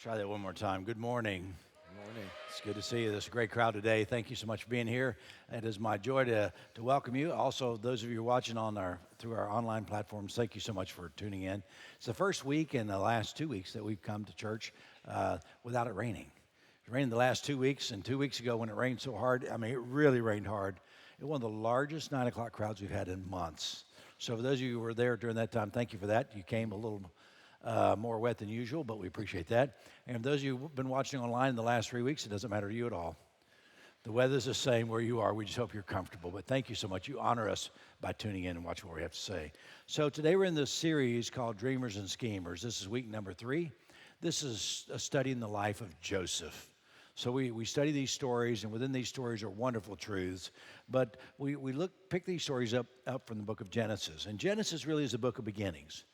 Try that one more time. Good morning. Good morning. It's good to see you. There's a great crowd today. Thank you so much for being here. It is my joy to welcome you. Also, those of you watching through our online platforms, thank you so much for tuning in. It's the first week in the last 2 weeks that we've come to church without it raining. It rained the last 2 weeks, and 2 weeks ago when it rained so hard, it really rained hard. It was one of the largest 9 o'clock crowds we've had in months. So for those of you who were there during that time, thank you for that. You came a little more wet than usual, but we appreciate that. And those of you who've been watching online in the last 3 weeks, it doesn't matter to you at all. The weather's the same where you are. We just hope you're comfortable. But thank you so much. You honor us by tuning in and watching what we have to say. So today we're in this series called Dreamers and Schemers. This is week number 3. This is a study in the life of Joseph. So we study these stories, and within these stories are wonderful truths. But we pick these stories up from the book of Genesis. And Genesis really is a book of beginnings.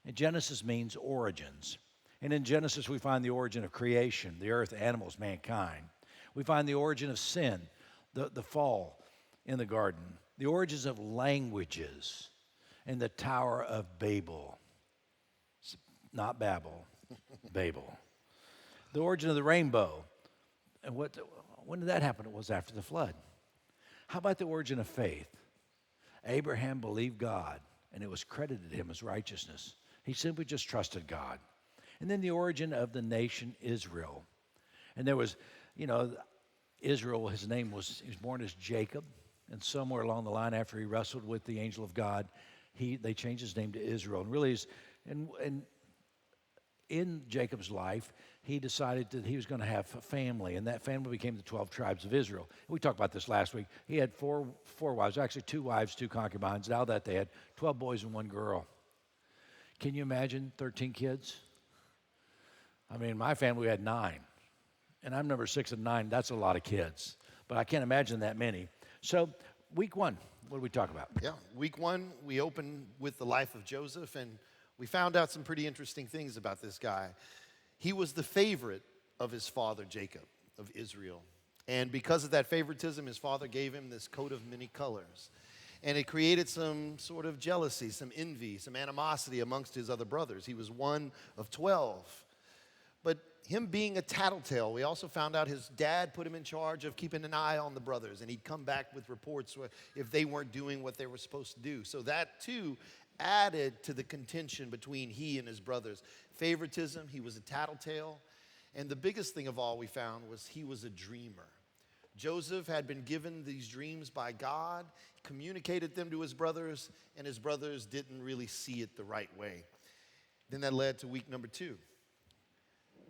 And Genesis means origins. And in Genesis, we find the origin of creation, the earth, animals, mankind. We find the origin of sin, the fall in the garden, the origins of languages, and the Tower of Babel. Not Babel, Babel. The origin of the rainbow. And when did that happen? It was after the flood. How about the origin of faith? Abraham believed God, and it was credited to him as righteousness. He simply just trusted God. And then the origin of the nation Israel. And there was, Israel, he was born as Jacob. And somewhere along the line after he wrestled with the angel of God, they changed his name to Israel. And really, in Jacob's life, he decided that he was going to have a family. And that family became the 12 tribes of Israel. We talked about this last week. He had four wives, actually 2 wives, 2 concubines. Now that they had 12 boys and 1 girl. Can you imagine 13 kids? My family had 9. And I'm number 6 of 9. That's a lot of kids. But I can't imagine that many. So week 1, what do we talk about? Yeah, week 1, we open with the life of Joseph, and we found out some pretty interesting things about this guy. He was the favorite of his father, Jacob, of Israel. And because of that favoritism, his father gave him this coat of many colors. And it created some sort of jealousy, some envy, some animosity amongst his other brothers. He was one of 12. But him being a tattletale, we also found out his dad put him in charge of keeping an eye on the brothers. And he'd come back with reports if they weren't doing what they were supposed to do. So that, too, added to the contention between he and his brothers. Favoritism, he was a tattletale. And the biggest thing of all we found was he was a dreamer. Joseph had been given these dreams by God, communicated them to his brothers, and his brothers didn't really see it the right way. Then that led to week number 2.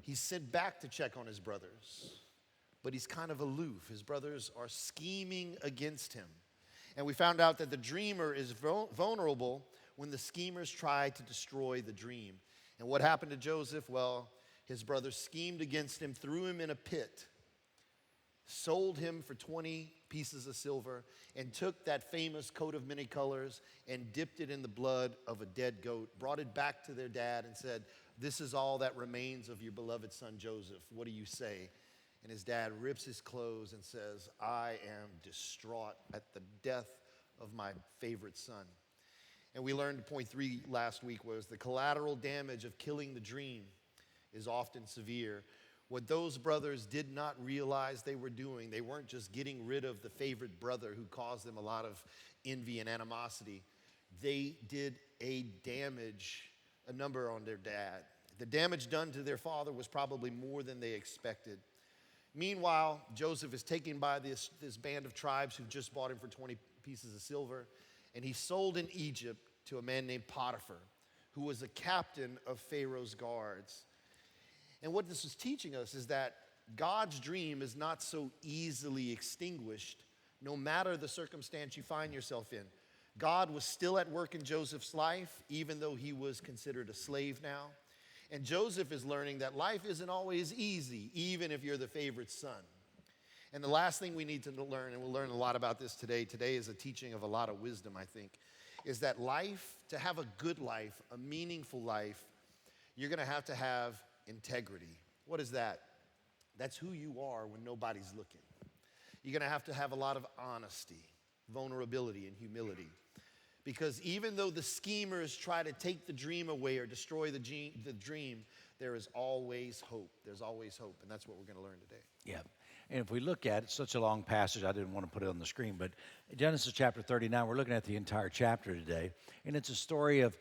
He's sent back to check on his brothers, but he's kind of aloof. His brothers are scheming against him. And we found out that the dreamer is vulnerable when the schemers try to destroy the dream. And what happened to Joseph? Well, his brothers schemed against him, threw him in a pit, sold him for 20 pieces of silver, and took that famous coat of many colors and dipped it in the blood of a dead goat, brought it back to their dad and said, "This is all that remains of your beloved son Joseph. What do you say?" And his dad rips his clothes and says, "I am distraught at the death of my favorite son." And we learned point 3 last week was the collateral damage of killing the dream is often severe. What those brothers did not realize they were doing, they weren't just getting rid of the favorite brother who caused them a lot of envy and animosity. They did a number on their dad. The damage done to their father was probably more than they expected. Meanwhile, Joseph is taken by this band of tribes who just bought him for 20 pieces of silver, and he's sold in Egypt to a man named Potiphar, who was a captain of Pharaoh's guards. And what this is teaching us is that God's dream is not so easily extinguished, no matter the circumstance you find yourself in. God was still at work in Joseph's life, even though he was considered a slave now. And Joseph is learning that life isn't always easy, even if you're the favorite son. And the last thing we need to learn, and we'll learn a lot about this today is a teaching of a lot of wisdom, I think, is that life, to have a good life, a meaningful life, you're going to have integrity. What is that? That's who you are when nobody's looking. You're going to have a lot of honesty, vulnerability, and humility. Because even though the schemers try to take the dream away or destroy the dream, there is always hope. There's always hope, and that's what we're going to learn today. Yeah. And if we look at it, such a long passage, I didn't want to put it on the screen, but Genesis chapter 39, we're looking at the entire chapter today. And it's a story of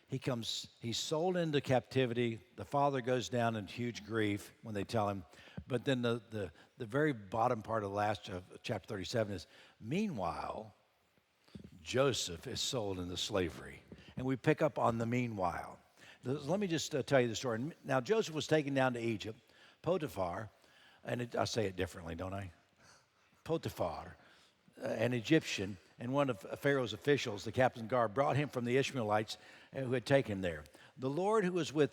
he's sold into captivity. The father goes down in huge grief when they tell him. But then the very bottom part of the last of chapter 37 is, meanwhile, Joseph is sold into slavery. And we pick up on the meanwhile. Let me just tell you the story. Now, Joseph was taken down to Egypt. Potiphar, I say it differently, don't I? Potiphar, an Egyptian, and one of Pharaoh's officials, the captain's guard, brought him from the Ishmaelites who had taken him there. The Lord was with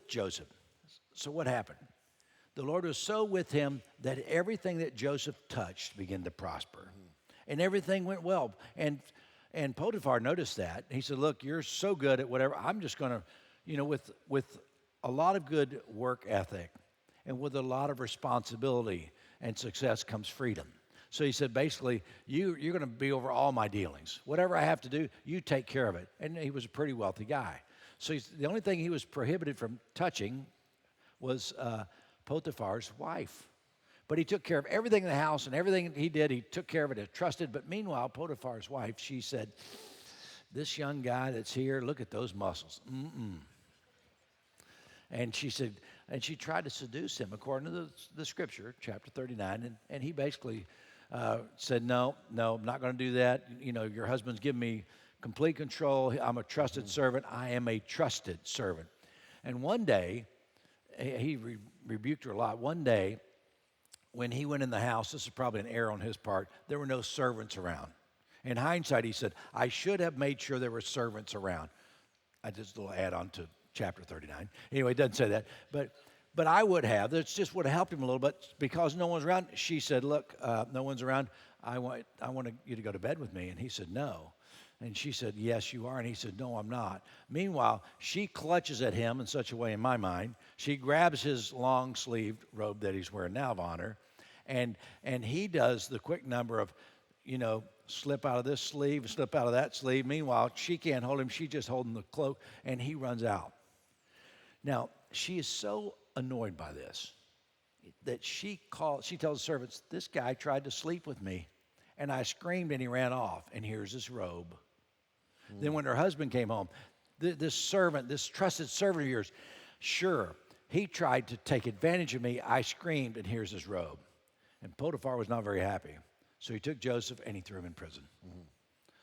Joseph. So what happened? The Lord was so with him that everything that Joseph touched began to prosper. And everything went well. And Potiphar noticed that. He said, look, you're so good at whatever. I'm just going to, with a lot of good work ethic and with a lot of responsibility and success comes freedom. So he said, basically, you're going to be over all my dealings. Whatever I have to do, you take care of it. And he was a pretty wealthy guy. So the only thing he was prohibited from touching was Potiphar's wife. But he took care of everything in the house, and everything he did, he took care of it, he trusted. But meanwhile, Potiphar's wife, she said, this young guy that's here, look at those muscles. And she said, and she tried to seduce him according to the scripture, chapter 39. And he basically said, no, I'm not going to do that. Your husband's given me complete control. I'm a trusted servant. I am a trusted servant. And one day, he rebuked her a lot. One day, when he went in the house, this is probably an error on his part, there were no servants around. In hindsight, he said, I should have made sure there were servants around. I just a little add on to chapter 39. Anyway, it doesn't say that. But I would have. That just would have helped him a little bit because no one's around. She said, look, no one's around. I want you to go to bed with me. And he said, no. And she said, yes, you are. And he said, no, I'm not. Meanwhile, she clutches at him in such a way, in my mind, she grabs his long-sleeved robe that he's wearing now of honor, and he does the quick number of, slip out of this sleeve, slip out of that sleeve. Meanwhile, she can't hold him. She's just holding the cloak, and he runs out. Now, she is so annoyed by this that she tells the servants, this guy tried to sleep with me, and I screamed, and he ran off, and here's his robe. Then when her husband came home, this trusted servant of yours, sure, he tried to take advantage of me. I screamed, and here's his robe. And Potiphar was not very happy. So he took Joseph, and he threw him in prison.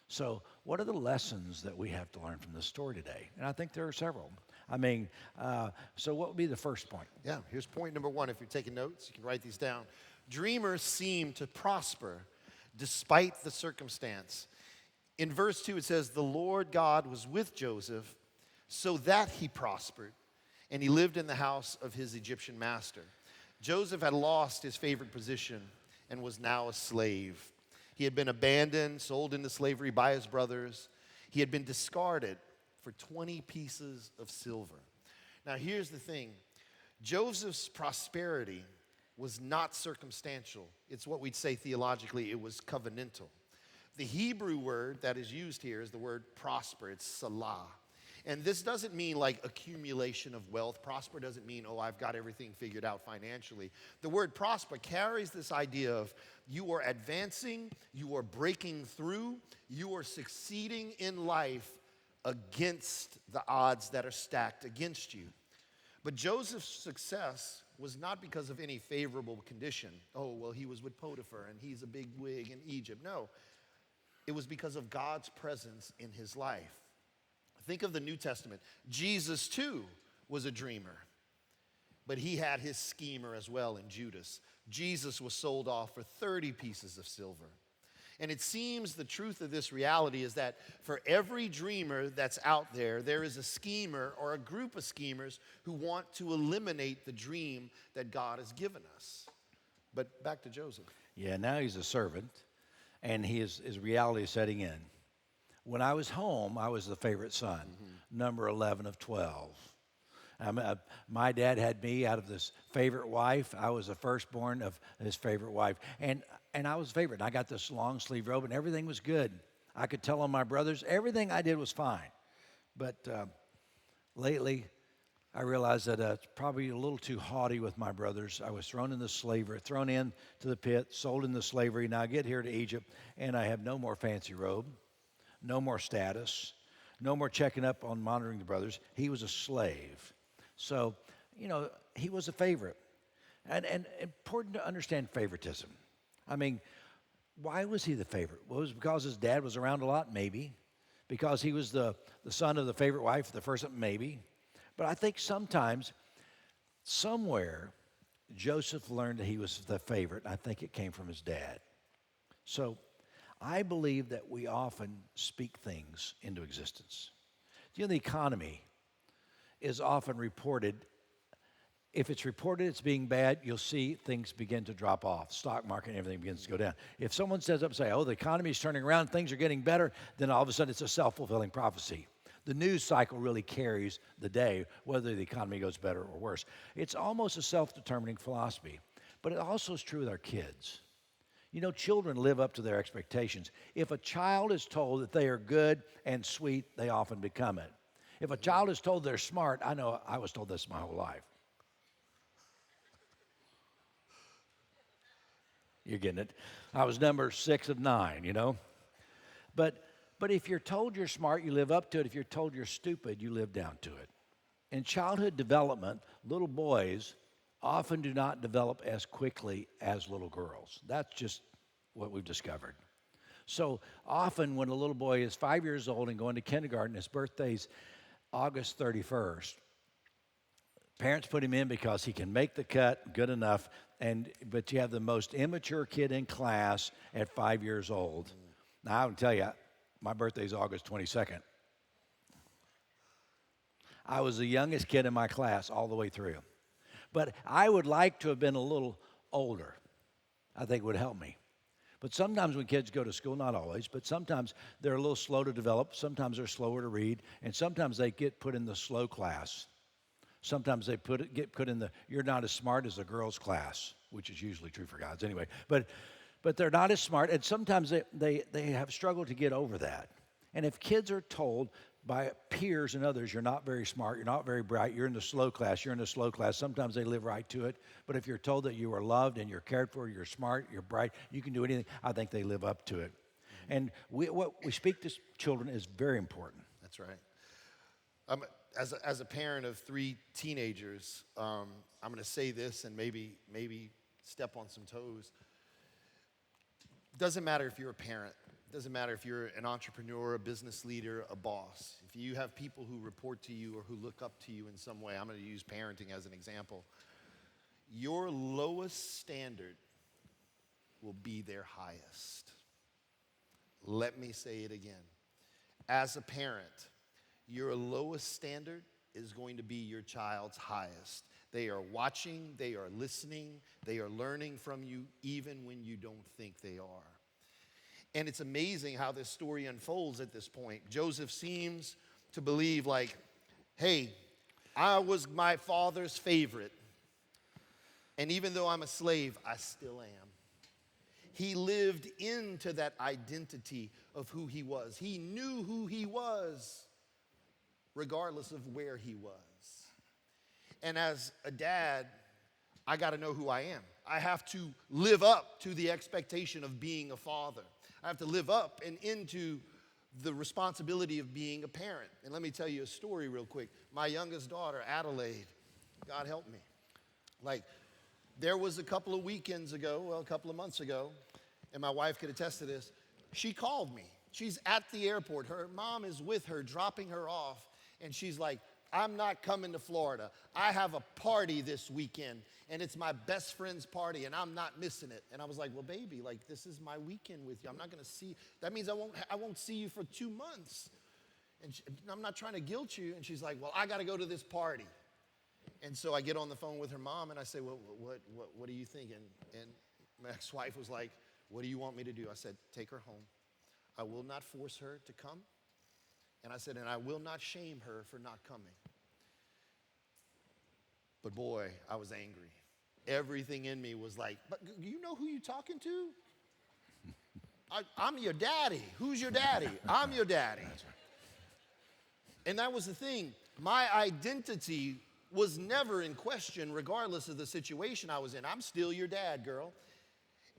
So what are the lessons that we have to learn from this story today? And I think there are several. So what would be the first point? Yeah, here's point number one. If you're taking notes, you can write these down. Dreamers seem to prosper despite the circumstance. In verse 2, it says, the Lord God was with Joseph so that he prospered, and he lived in the house of his Egyptian master. Joseph had lost his favorite position and was now a slave. He had been abandoned, sold into slavery by his brothers. He had been discarded for 20 pieces of silver. Now, here's the thing. Joseph's prosperity was not circumstantial. It's what we'd say theologically, it was covenantal. The Hebrew word that is used here is the word prosper. It's salah. And this doesn't mean like accumulation of wealth. Prosper doesn't mean, I've got everything figured out financially. The word prosper carries this idea of you are advancing, you are breaking through, you are succeeding in life against the odds that are stacked against you. But Joseph's success was not because of any favorable condition. He was with Potiphar and he's a big wig in Egypt. No, it was because of God's presence in his life. Think of the New Testament. Jesus, too, was a dreamer. But he had his schemer as well in Judas. Jesus was sold off for 30 pieces of silver. And it seems the truth of this reality is that for every dreamer that's out there, there is a schemer or a group of schemers who want to eliminate the dream that God has given us. But back to Joseph. Yeah, now he's a servant, and his reality is setting in. When I was home, I was the favorite son, number 11 of 12. My dad had me out of this favorite wife. I was the firstborn of his favorite wife. And I was favorite. I got this long sleeve robe, and everything was good. I could tell on my brothers, everything I did was fine. But lately, I realized that it's probably a little too haughty with my brothers. I was thrown into slavery, thrown into the pit, sold into slavery. Now I get here to Egypt, and I have no more fancy robe, no more status, no more checking up on monitoring the brothers. He was a slave. So, he was a favorite. And important to understand favoritism. I mean, why was he the favorite? Well, it was because his dad was around a lot? Maybe. Because he was the son of the favorite wife, the first, maybe. But I think sometimes, somewhere, Joseph learned that he was the favorite. I think it came from his dad. So I believe that we often speak things into existence. The economy is often reported. If it's reported it's being bad, you'll see things begin to drop off. Stock market and everything begins to go down. If someone says up and say, oh, the economy is turning around, things are getting better, then all of a sudden it's a self-fulfilling prophecy. The news cycle really carries the day, whether the economy goes better or worse. It's almost a self-determining philosophy, but it also is true with our kids. Children live up to their expectations. If a child is told that they are good and sweet, they often become it. If a child is told they're smart, I know I was told this my whole life. You're getting it. I was number 6 of 9, But if you're told you're smart, you live up to it. If you're told you're stupid, you live down to it. In childhood development, little boys often do not develop as quickly as little girls. That's just what we've discovered. So often when a little boy is 5 years old and going to kindergarten, his birthday's August 31st, parents put him in because he can make the cut good enough, but you have the most immature kid in class at 5 years old. Now, I can tell you, my birthday's August 22nd. I was the youngest kid in my class all the way through. But I would like to have been a little older. I think it would help me. But sometimes when kids go to school, not always, but sometimes they're a little slow to develop. Sometimes they're slower to read. And sometimes they get put in the slow class. Sometimes they get put in the you're not as smart as the girls' class, which is usually true for guys anyway. But they're not as smart, and sometimes they have struggled to get over that. And if kids are told by peers and others, you're not very smart, you're not very bright, you're in the slow class, sometimes they live right to it. But if you're told that you are loved and you're cared for, you're smart, you're bright, you can do anything, I think they live up to it. And what we speak to children is very important. That's right. As a parent of 3 teenagers, I'm going to say this and maybe step on some toes. Doesn't matter if you're a parent. Doesn't matter if you're an entrepreneur, a business leader, a boss. If you have people who report to you or who look up to you in some way, I'm going to use parenting as an example. Your lowest standard will be their highest. Let me say it again. As a parent, your lowest standard is going to be your child's highest. They are watching, they are listening, they are learning from you even when you don't think they are. And it's amazing how this story unfolds at this point. Joseph seems to believe like, hey, I was my father's favorite. And even though I'm a slave, I still am. He lived into that identity of who he was. He knew who he was, regardless of where he was. And as a dad, I got to know who I am. I have to live up to the expectation of being a father. I have to live up and into the responsibility of being a parent. And let me tell you a story real quick. My youngest daughter, Adelaide, God help me. There was a couple of months ago, and my wife could attest to this. She called me. She's at the airport. Her mom is with her, dropping her off, and she's like, I'm not coming to Florida. I have a party this weekend, and it's my best friend's party, and I'm not missing it. And I was like, well, baby, this is my weekend with you. I'm not going to see. That means I won't see you for 2 months. And I'm not trying to guilt you. And she's like, well, I got to go to this party. And so I get on the phone with her mom, and I say, well, what do you think? And my ex-wife was like, what do you want me to do? I said, take her home. I will not force her to come. And I said, and I will not shame her for not coming. But boy, I was angry. Everything in me was like, but you know who you're talking to? I'm your daddy. Who's your daddy? I'm your daddy. And that was the thing. My identity was never in question, regardless of the situation I was in. I'm still your dad, girl.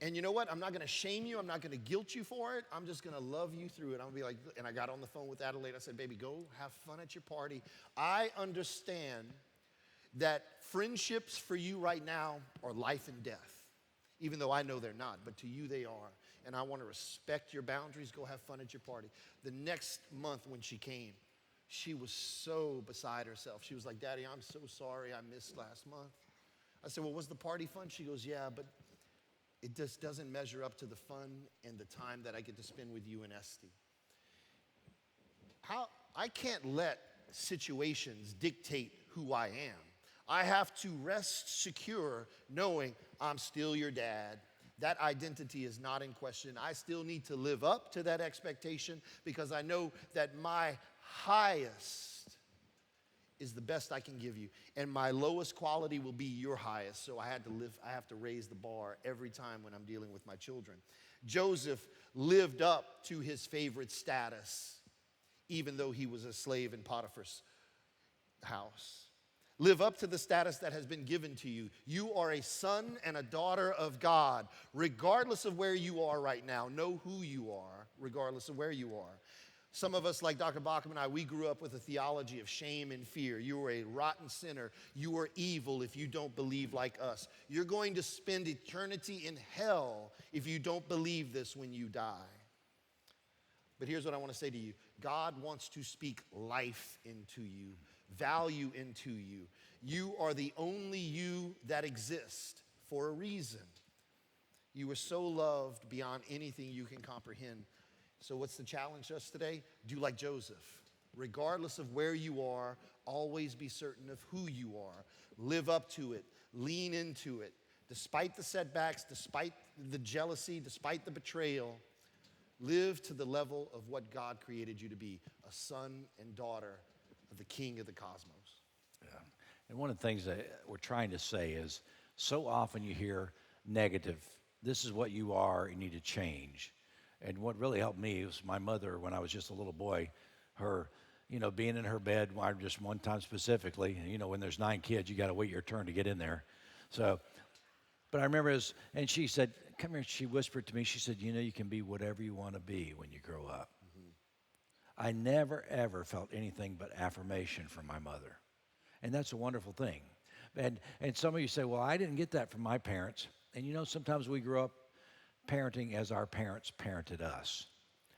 And you know what? I'm not going to shame you. I'm not going to guilt you for it. I'm just going to love you through it. I'm going to be like, and I got on the phone with Adelaide. I said, baby, go have fun at your party. I understand that friendships for you right now are life and death, even though I know they're not, but to you they are. And I want to respect your boundaries. Go have fun at your party. The next month when she came, she was so beside herself. She was like, Daddy, I'm so sorry I missed last month. I said, well, was the party fun? She goes, yeah, but it just doesn't measure up to the fun and the time that I get to spend with you and Esty. I can't let situations dictate who I am. I have to rest secure knowing I'm still your dad. That identity is not in question. I still need to live up to that expectation because I know that my highest is the best I can give you. And my lowest quality will be your highest. So I have to raise the bar every time when I'm dealing with my children. Joseph lived up to his favorite status, even though he was a slave in Potiphar's house. Live up to the status that has been given to you. You are a son and a daughter of God. Regardless of where you are right now, know who you are, regardless of where you are. Some of us, like Dr. Baucom and I, we grew up with a theology of shame and fear. You are a rotten sinner. You are evil if you don't believe like us. You're going to spend eternity in hell if you don't believe this when you die. But here's what I want to say to you. God wants to speak life into you, value into you. You are the only you that exists for a reason. You are so loved beyond anything you can comprehend. So what's the challenge us today? Do like Joseph. Regardless of where you are, always be certain of who you are. Live up to it. Lean into it. Despite the setbacks, despite the jealousy, despite the betrayal, live to the level of what God created you to be, a son and daughter of the King of the cosmos. Yeah. And one of the things that we're trying to say is so often you hear negative, this is what you are, you need to change. And what really helped me was my mother, when I was just a little boy, her, being in her bed, just one time specifically, when there's 9 kids, you got to wait your turn to get in there. So, but I remember and she said, come here, she whispered to me, she said, you can be whatever you want to be when you grow up. Mm-hmm. I never, ever felt anything but affirmation from my mother. And that's a wonderful thing. And some of you say, well, I didn't get that from my parents. And sometimes we grow up parenting as our parents parented us.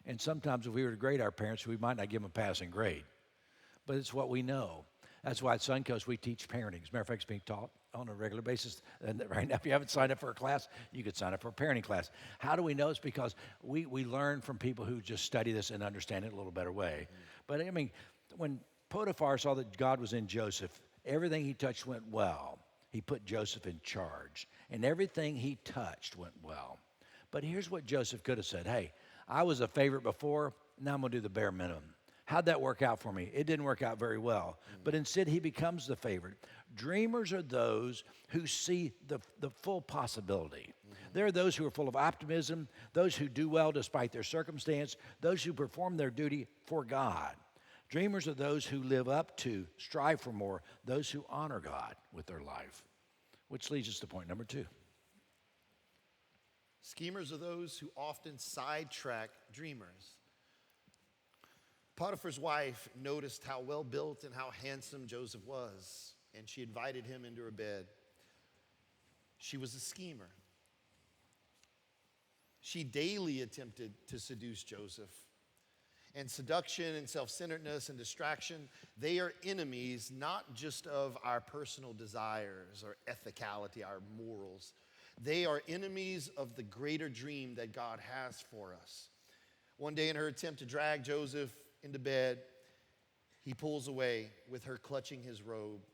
And sometimes if we were to grade our parents, we might not give them a passing grade. But it's what we know. That's why at Suncoast we teach parenting. As a matter of fact, it's being taught on a regular basis. And right now, if you haven't signed up for a class, you could sign up for a parenting class. How do we know? It's because we learn from people who just study this and understand it a little better way. But when Potiphar saw that God was in Joseph, everything he touched went well. He put Joseph in charge. And everything he touched went well. But here's what Joseph could have said. Hey, I was a favorite before, now I'm going to do the bare minimum. How'd that work out for me? It didn't work out very well. But instead, he becomes the favorite. Dreamers are those who see the full possibility. They're those who are full of optimism, those who do well despite their circumstance, those who perform their duty for God. Dreamers are those who live up to, strive for more, those who honor God with their life. Which leads us to point number 2. Schemers are those who often sidetrack dreamers. Potiphar's wife noticed how well-built and how handsome Joseph was, and she invited him into her bed. She was a schemer. She daily attempted to seduce Joseph. And seduction and self-centeredness and distraction, they are enemies not just of our personal desires or ethicality, our morals. They are enemies of the greater dream that God has for us. One day in her attempt to drag Joseph into bed, he pulls away with her clutching his robe.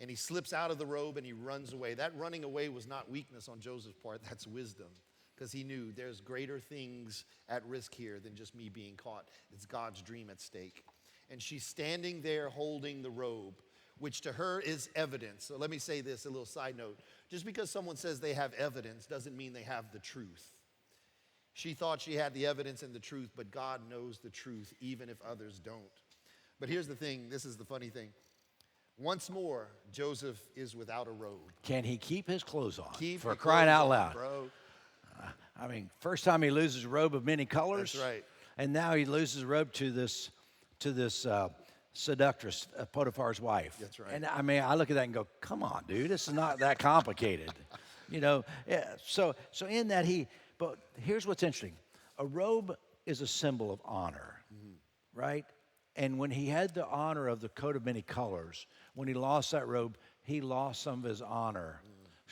And he slips out of the robe and he runs away. That running away was not weakness on Joseph's part, that's wisdom. Because he knew there's greater things at risk here than just me being caught. It's God's dream at stake. And she's standing there holding the robe, which to her is evidence. So let me say this, a little side note. Just because someone says they have evidence doesn't mean they have the truth. She thought she had the evidence and the truth, but God knows the truth even if others don't. But here's the thing, this is the funny thing. Once more, Joseph is without a robe. Can he keep his clothes on? Keep For your crying clothes out on, loud. bro. I mean, first time he loses a robe of many colors. That's right. And now he loses a robe to this seductress, Potiphar's wife. That's right. And I mean, I look at that and go, come on, dude, this is not that complicated. Yeah, so in that but here's what's interesting. A robe is a symbol of honor, right? And when he had the honor of the coat of many colors, when he lost that robe, he lost some of his honor,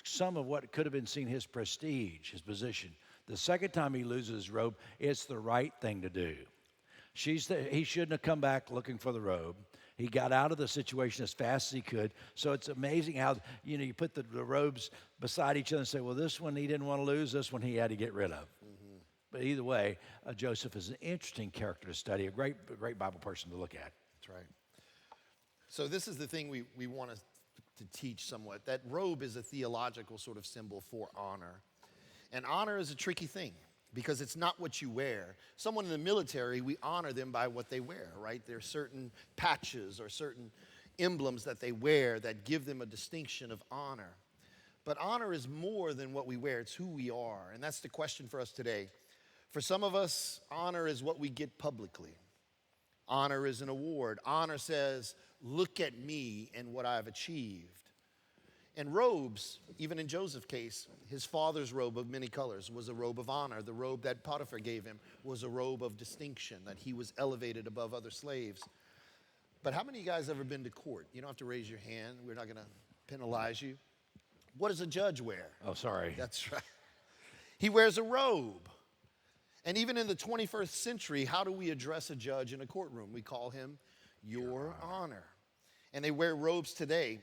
some of what could have been seen his prestige, his position. The second time he loses his robe, it's the right thing to do. He shouldn't have come back looking for the robe. He got out of the situation as fast as he could. So it's amazing how, you put the robes beside each other and say, well, this one he didn't want to lose, this one he had to get rid of. But either way, Joseph is an interesting character to study, a great Bible person to look at. That's right. So this is the thing we want to teach somewhat. That robe is a theological sort of symbol for honor. And honor is a tricky thing because it's not what you wear. Someone in the military, we honor them by what they wear, right? There are certain patches or certain emblems that they wear that give them a distinction of honor. But honor is more than what we wear. It's who we are. And that's the question for us today. For some of us, honor is what we get publicly. Honor is an award. Honor says, look at me and what I've achieved. And robes, even in Joseph's case, his father's robe of many colors was a robe of honor. The robe that Potiphar gave him was a robe of distinction, that he was elevated above other slaves. But how many of you guys ever been to court? You don't have to raise your hand. We're not going to penalize you. What does a judge wear? Oh, sorry. That's right. He wears a robe. And even in the 21st century, how do we address a judge in a courtroom? We call him Your Honor. And they wear robes today.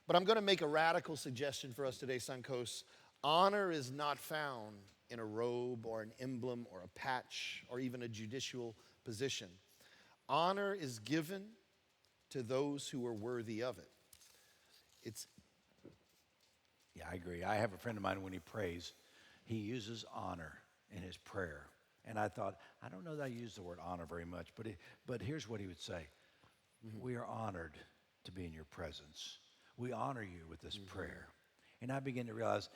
But I'm going to make a radical suggestion for us today, Suncoast. Honor is not found in a robe or an emblem or a patch or even a judicial position. Honor is given to those who are worthy of it. Yeah, I agree. I have a friend of mine, when he prays, he uses honor in his prayer. And I thought, I don't know that I use the word honor very much, but here's what he would say. We are honored to be in your presence. We honor you with this prayer. And I begin to realize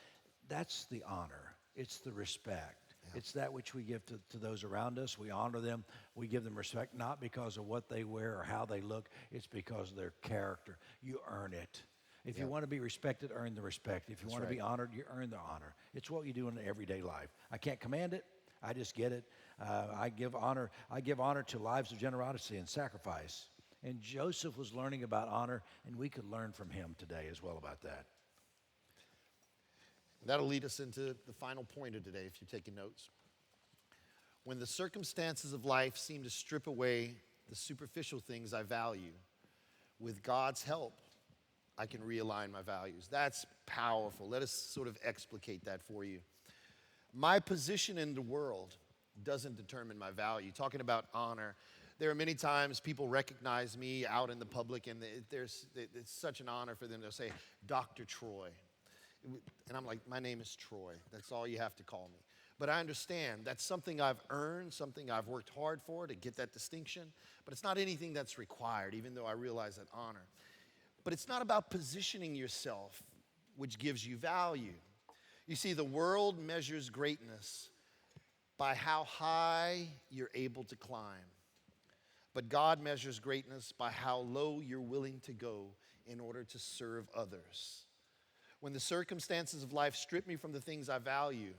that's the honor. It's the respect. Yeah. It's that which we give to those around us. We honor them. We give them respect, not because of what they wear or how they look. It's because of their character. You earn it. If you want to be respected, earn the respect. If you want to be honored, you earn the honor. It's what you do in everyday life. I can't command it. I just get it. I give honor to lives of generosity and sacrifice. And Joseph was learning about honor, and we could learn from him today as well about that. That'll lead us into the final point of today, if you're taking notes. When the circumstances of life seem to strip away the superficial things I value, with God's help, I can realign my values. That's powerful. Let us sort of explicate that for you. My position in the world doesn't determine my value. Talking about honor, there are many times people recognize me out in the public, and it's such an honor for them. They'll say, Dr. Troy. And I'm like, my name is Troy. That's all you have to call me. But I understand that's something I've earned, something I've worked hard for to get that distinction. But it's not anything that's required, even though I realize that honor. But it's not about positioning yourself, which gives you value. You see, the world measures greatness by how high you're able to climb. But God measures greatness by how low you're willing to go in order to serve others. When the circumstances of life strip me from the things I value,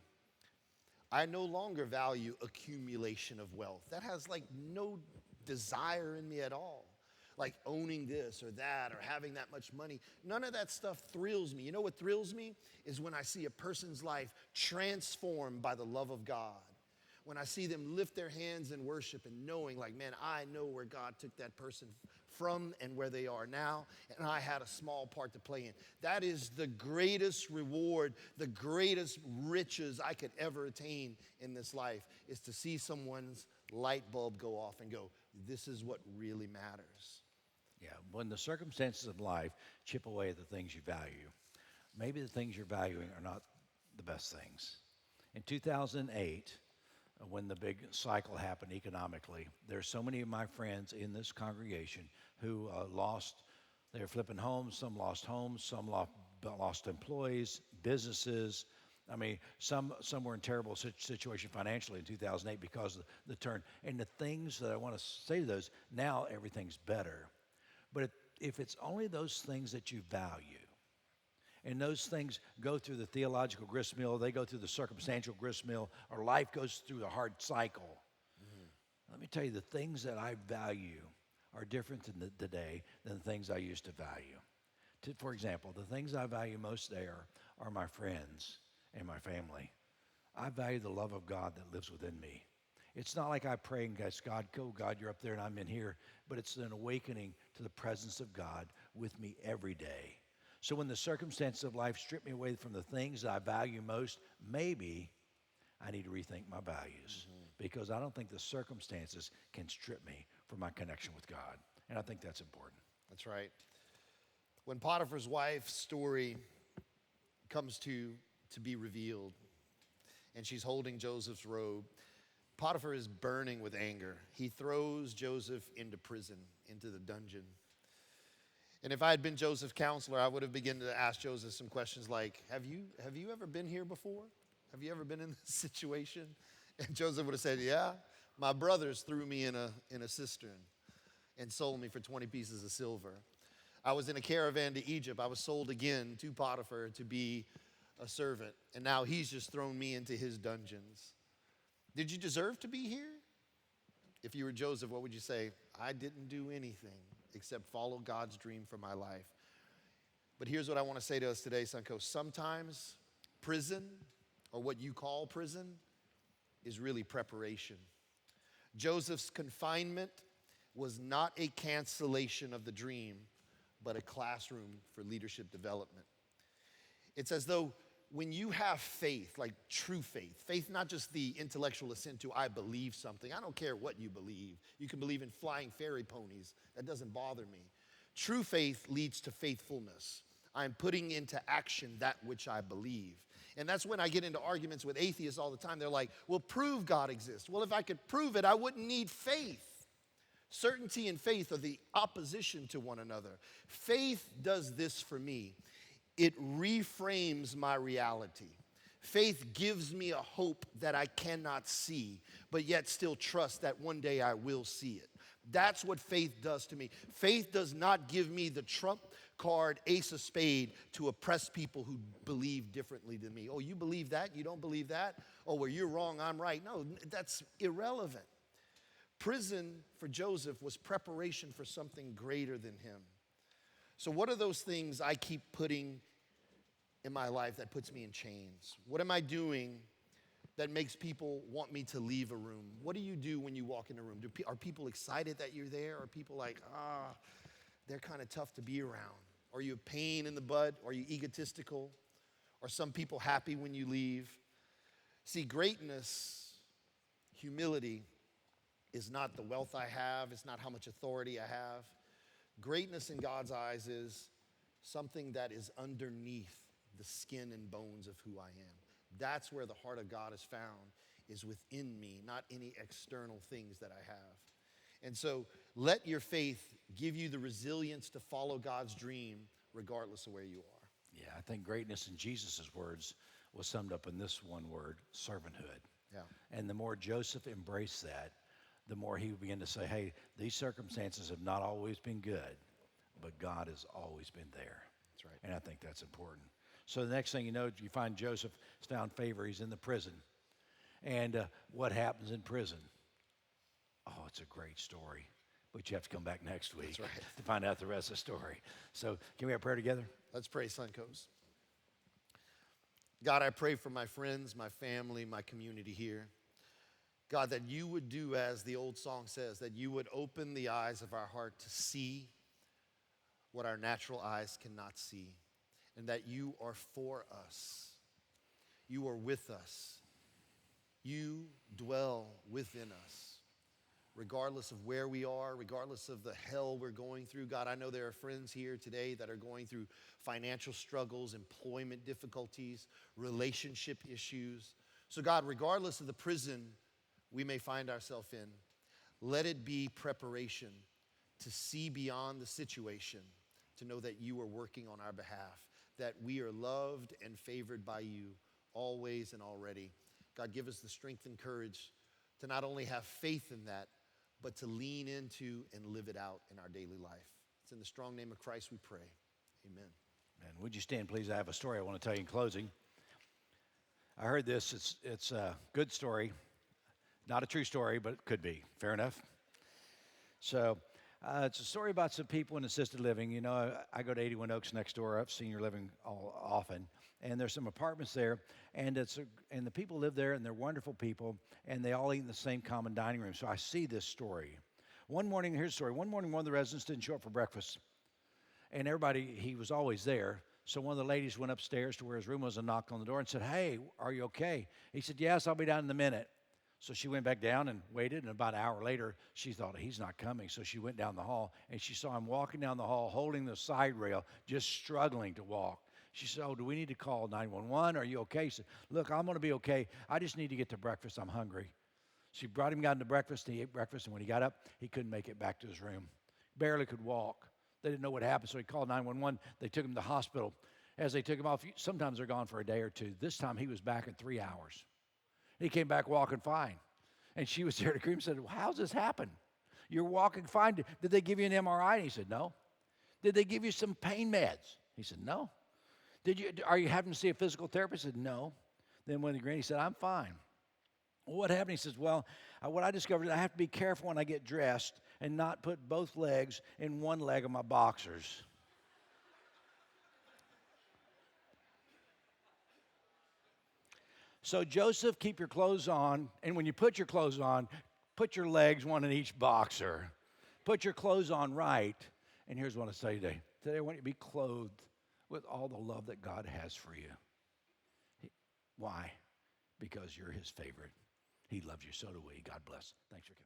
I no longer value accumulation of wealth. That has no desire in me at all. Like owning this or that or having that much money. None of that stuff thrills me. You know what thrills me? Is when I see a person's life transformed by the love of God. When I see them lift their hands in worship and knowing man, I know where God took that person from and where they are now, and I had a small part to play in. That is the greatest reward, the greatest riches I could ever attain in this life, is to see someone's light bulb go off and go, this is what really matters. Yeah, when the circumstances of life chip away at the things you value, maybe the things you're valuing are not the best things. In 2008, when the big cycle happened economically, there's so many of my friends in this congregation who lost They were flipping homes, some lost employees, businesses. I mean, some were in terrible situation financially in 2008 because of the turn. And the things that I want to say to those, now everything's better. But if it's only those things that you value, and those things go through the theological gristmill, they go through the circumstantial gristmill, or life goes through the hard cycle. Let me tell you, the things that I value are different today than the things I used to value. For example, the things I value most there are my friends and my family. I value the love of God that lives within me. It's not like I pray and ask God, go, God, you're up there and I'm in here, but it's an awakening to the presence of God with me every day. So when the circumstances of life strip me away from the things that I value most, maybe I need to rethink my values because I don't think the circumstances can strip me from my connection with God. And I think that's important. That's right. When Potiphar's wife's story comes to be revealed, and she's holding Joseph's robe, Potiphar is burning with anger. He throws Joseph into prison, into the dungeon. And if I had been Joseph's counselor, I would have begun to ask Joseph some questions like, have you ever been here before? Have you ever been in this situation? And Joseph would have said, yeah, my brothers threw me in a cistern and sold me for 20 pieces of silver. I was in a caravan to Egypt. I was sold again to Potiphar to be a servant. And now he's just thrown me into his dungeons. Did you deserve to be here? If you were Joseph, what would you say? I didn't do anything except follow God's dream for my life. But here's what I want to say to us today, Suncoast. Sometimes prison, or what you call prison, is really preparation. Joseph's confinement was not a cancellation of the dream, but a classroom for leadership development. It's as though when you have faith, like true faith, faith not just the intellectual assent to I believe something. I don't care what you believe. You can believe in flying fairy ponies. That doesn't bother me. True faith leads to faithfulness. I'm putting into action that which I believe. And that's when I get into arguments with atheists all the time. They're like, well, prove God exists. Well, if I could prove it, I wouldn't need faith. Certainty and faith are the opposition to one another. Faith does this for me. It reframes my reality. Faith gives me a hope that I cannot see, but yet still trust that one day I will see it. That's what faith does to me. Faith does not give me the trump card, ace of spade, to oppress people who believe differently than me. Oh, you believe that? You don't believe that? Oh, well, you're wrong, I'm right. No, that's irrelevant. Prison for Joseph was preparation for something greater than him. So what are those things I keep putting in my life that puts me in chains? What am I doing that makes people want me to leave a room? What do you do when you walk in a room? Are people excited that you're there? Are people like, they're kind of tough to be around? Are you a pain in the butt? Are you egotistical? Are some people happy when you leave? See, greatness, humility, is not the wealth I have. It's not how much authority I have. Greatness in God's eyes is something that is underneath the skin and bones of who I am. That's where the heart of God is found, is within me, not any external things that I have. And so let your faith give you the resilience to follow God's dream regardless of where you are. Yeah, I think greatness in Jesus' words was summed up in this one word, servanthood. Yeah. And the more Joseph embraced that, the more he would begin to say, hey, these circumstances have not always been good, but God has always been there. That's right. And I think that's important. So the next thing you know, you find Joseph has found favor. He's in the prison. And what happens in prison? Oh, it's a great story. But you have to come back next week to find out the rest of the story. So can we have prayer together? Let's pray, Suncoast. God, I pray for my friends, my family, my community here. God, that you would do as the old song says, that you would open the eyes of our heart to see what our natural eyes cannot see, and that you are for us. You are with us. You dwell within us, regardless of where we are, regardless of the hell we're going through. God, I know there are friends here today that are going through financial struggles, employment difficulties, relationship issues. So God, regardless of the prison we may find ourselves in, let it be preparation to see beyond the situation, to know that you are working on our behalf, that we are loved and favored by you always and already. God, give us the strength and courage to not only have faith in that, but to lean into and live it out in our daily life. It's in the strong name of Christ we pray. Amen. And would you stand, please? I have a story I want to tell you in closing. I heard this. It's a good story. Not a true story, but it could be. Fair enough? So it's a story about some people in assisted living. You know, I go to 81 Oaks next door. I've senior living often. And there's some apartments there. And the people live there, and they're wonderful people. And they all eat in the same common dining room. So I see this story. One morning, here's the story. One morning, one of the residents didn't show up for breakfast. And he was always there. So one of the ladies went upstairs to where his room was and knocked on the door and said, "Hey, are you okay?" He said, "Yes, I'll be down in a minute." So she went back down and waited, and about an hour later, she thought, he's not coming. So she went down the hall, and she saw him walking down the hall, holding the side rail, just struggling to walk. She said, "Oh, do we need to call 911? Are you okay?" He said, "Look, I'm going to be okay. I just need to get to breakfast. I'm hungry." She brought him down to breakfast, and he ate breakfast, and when he got up, he couldn't make it back to his room. Barely could walk. They didn't know what happened, so he called 911. They took him to the hospital. As they took him off, sometimes they're gone for a day or two. This time, he was back in 3 hours. He came back walking fine. And she was there to greet him and said, "Well, how's this happen? You're walking fine. Did they give you an MRI?" And he said, "No." "Did they give you some pain meds?" He said, "No." Are you having to see a physical therapist?" He said, "No." Then when he grinned, he said, "I'm fine." "Well, what happened?" He says, "Well, what I discovered is I have to be careful when I get dressed and not put both legs in one leg of my boxers." So Joseph, keep your clothes on, and when you put your clothes on, put your legs one in each boxer. Put your clothes on right. And here's what I say today. Today I want you to be clothed with all the love that God has for you. Why? Because you're his favorite. He loves you, so do we. God bless. Thanks for coming.